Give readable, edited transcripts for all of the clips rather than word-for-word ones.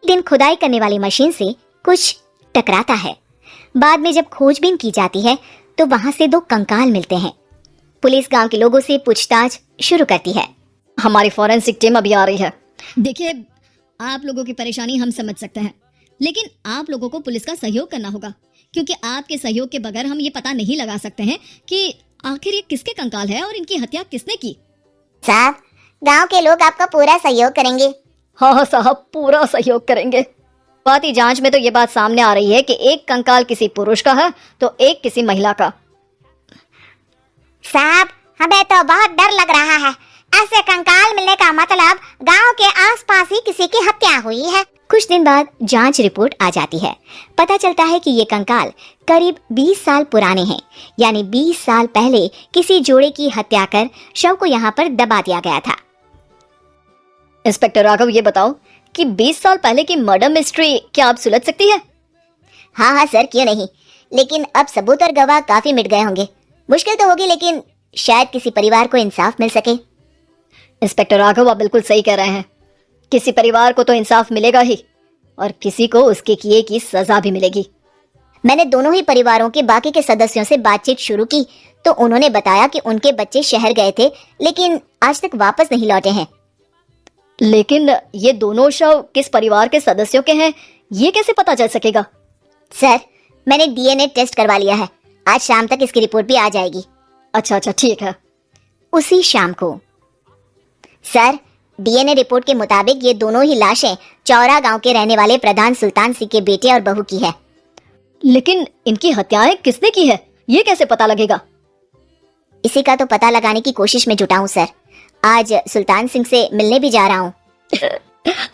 दिन खुदाई करने वाली मशीन से कुछ टकराता है। बाद में जब खोजबीन की जाती है तो वहां से 2 कंकाल मिलते हैं। पुलिस गांव के लोगों से पूछताछ शुरू करती है। हमारी फॉरेंसिक टीम अभी आ रही है। देखिए, आप लोगों की परेशानी हम समझ सकते हैं, लेकिन आप लोगों को पुलिस का सहयोग करना होगा, क्योंकि आपके सहयोग के बगैर हम ये पता नहीं लगा सकते हैं कि आखिर ये किसके कंकाल है और इनकी हत्या किसने की। साहब, गांव के लोग आपका पूरा सहयोग करेंगे। हाँ साहब, पूरा सहयोग करेंगे। बाती जांच में तो ये बात सामने आ रही है कि एक कंकाल किसी पुरुष का है तो एक किसी महिला का। साहब, हमें तो बहुत डर लग रहा है। ऐसे कंकाल मिलने का मतलब गांव के आसपास ही किसी की हत्या हुई है। कुछ दिन बाद जांच रिपोर्ट आ जाती है। पता चलता है कि ये कंकाल करीब 20 साल पुराने हैं, यानी 20 साल पहले किसी जोड़े की हत्या कर शव को यहाँ पर दबा दिया गया था। इंस्पेक्टर राघव, ये बताओ कि 20 साल पहले की मर्डर मिस्ट्री क्या आप सुलझ सकती है? हाँ हाँ सर, क्यों नहीं। लेकिन अब सबूत और गवाह काफी मिट गए होंगे। मुश्किल तो होगी, लेकिन शायद किसी परिवार को इंसाफ मिल सके। इंस्पेक्टर राघव, आप बिल्कुल सही कह रहे हैं। किसी परिवार को तो इंसाफ मिलेगा ही, और किसी को उसके किए की सजा भी मिलेगी। मैंने दोनों ही परिवारों के बाकी के सदस्यों से बातचीत शुरू की तो उन्होंने बताया कि उनके बच्चे शहर गए थे, लेकिन आज तक वापस नहीं लौटे हैं। लेकिन ये दोनों शव किस परिवार के सदस्यों के हैं, ये कैसे पता चल सकेगा? सर, मैंने डीएनए टेस्ट करवा लिया है। आज शाम तक इसकी रिपोर्ट भी आ जाएगी। अच्छा, ठीक है। उसी शाम को सर, डीएनए रिपोर्ट के मुताबिक ये दोनों ही लाशें चौरा गांव के रहने वाले प्रधान सुल्तान सिंह के बेटे और बहू की है। लेकिन इनकी हत्याएं किसने की है, ये कैसे पता लगेगा? इसी का तो पता लगाने की कोशिश में जुटा हूँ सर। आज सुल्तान सिंह से मिलने भी जा रहा हूँ।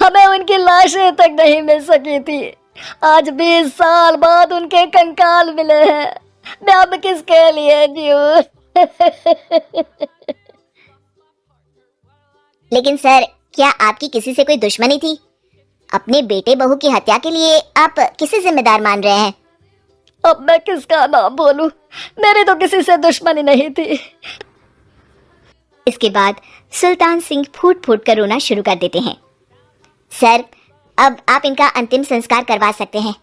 हमें उनकी लाशें तक नहीं मिल सकी थी। आज 20 साल बाद उनके कंकाल मिले हैं। मैं अब किसके लिए जीऊं? लेकिन सर, क्या आपकी किसी से कोई दुश्मनी थी? अपने बेटे बहू की हत्या के लिए आप किसे जिम्मेदार मान रहे हैं? अब मैं किसका नाम बोलूं? मेरी तो किसी से दुश्मनी नहीं थी। इसके बाद सुल्तान सिंह फूट फूट कर रोना शुरू कर देते हैं। सर, अब आप इनका अंतिम संस्कार करवा सकते हैं।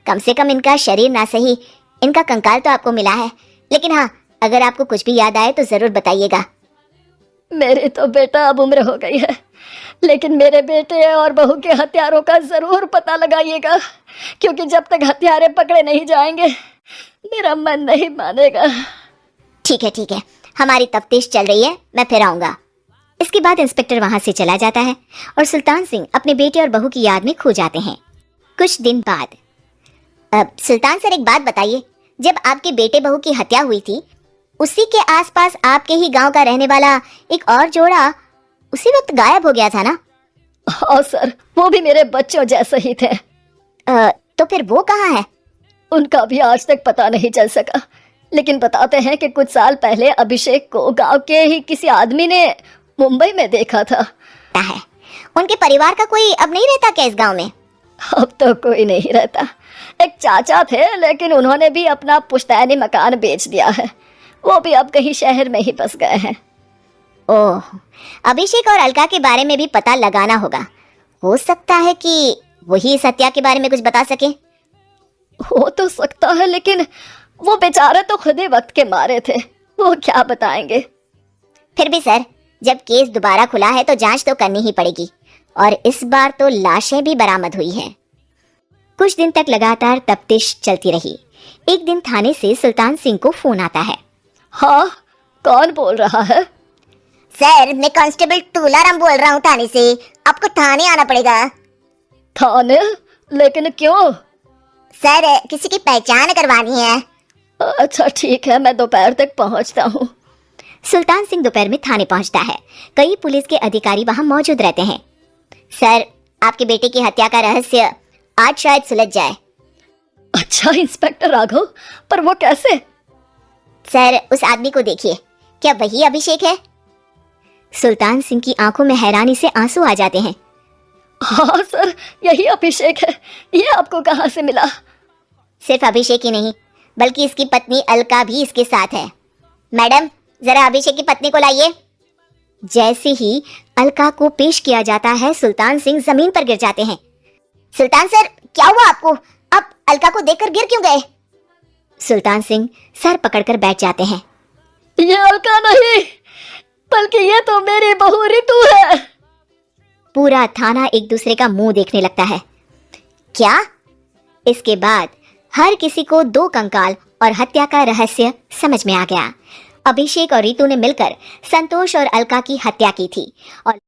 कम से कम इनका शरीर ना सही, इनका कंकाल तो आपको मिला है। लेकिन हाँ, अगर आपको कुछ भी याद आए तो जरूर बताइएगा। मेरी तो बेटा अब उम्र हो गई है, लेकिन मेरे बेटे और बहू के हत्यारों का जरूर पता लगाइएगा, क्योंकि जब तक हत्यारे पकड़े नहीं जाएंगे मेरा मन नहीं मानेगा। ठीक है, हमारी तफ्तीश चल रही है, मैं फिर आऊंगा। इसके बाद इंस्पेक्टर वहां से चला जाता है और सुल्तान सिंह अपने बेटे और बहू की याद में खो जाते हैं। कुछ दिन बाद सुल्तान सर, एक बात बताइए, जब आपके बेटे बहू की हत्या हुई थी उसी के आसपास आपके ही गांव का रहने वाला एक और जोड़ा उसी वक्त गायब हो गया था ना? हाँ सर, वो भी मेरे बच्चों जैसे ही थे। तो फिर वो कहाँ है? उनका भी आज तक पता नहीं चल सका, लेकिन बताते हैं कि कुछ साल पहले अभिषेक को गांव के ही किसी आदमी ने मुंबई में देखा था। उनके परिवार का कोई अब नहीं रहता क्या इस गांव में? अब तो कोई नहीं रहता। एक चाचा थे, लेकिन उन्होंने भी अपना पुश्तैनी मकान बेच दिया है। वो भी अब कहीं शहर में ही बस गए हैं। ओह, अभिषेक और अलका के बारे में भी पता लगाना होगा। हो सकता है कि वही इस हत्या के बारे में कुछ बता सके। हो तो सकता है, लेकिन वो बेचारे तो खुद ही वक्त के मारे थे, वो क्या बताएंगे। फिर भी सर, जब केस दोबारा खुला है तो जांच तो करनी ही पड़ेगी, और इस बार तो लाशें भी बरामद हुई हैं। कुछ दिन तक लगातार तफ्तीश चलती रही। एक दिन थाने से सुल्तान सिंह को फोन आता है। हाँ, कौन बोल रहा है? सर, मैं कांस्टेबल तुलाराम बोल रहा हूँ थाने से। आपको थाने आना पड़ेगा। थाने? लेकिन क्यों? सर, किसी की पहचान करवानी है। अच्छा ठीक है, मैं दोपहर तक पहुँचता हूँ। सुल्तान सिंह दोपहर में थाने पहुँचता है। कई पुलिस के अधिकारी वहाँ मौजूद रहते हैं। सर, आपके बेटे की हत्या का रहस्य आज शायद सुलझ जाए। अच्छा इंस्पेक्टर राघव, पर वो कैसे? सर, उस आदमी को देखिए, क्या वही अभिषेक है? सुल्तान सिंह की आंखों में हैरानी से आंसू आ जाते हैं। हाँ सर, यही अभिषेक है। ये आपको कहाँ से मिला? सिर्फ अभिषेक ही नहीं, बल्कि इसकी पत्नी अलका भी इसके साथ है। मैडम, जरा अभिषेक की पत्नी को लाइए। जैसे ही अलका को पेश किया जाता है, सुल्तान सिंह जमीन पर गिर जाते हैं। सुल्तान सर, क्या हुआ आपको? आप अलका को देखकर गिर क्यों गए? सुल्तान सिंह सर पकड़कर बैठ जाते हैं। ये अलका नहीं, बल्कि ये तो मेरी बहू रितु है। पूरा थाना एक दूसरे का मुंह देखने लगता है। क्या? इसके बाद हर किसी को दो कंकाल और हत्या का रहस्य समझ में आ गया। अभिषेक और रितु ने मिलकर संतोष और अलका की हत्या की थी और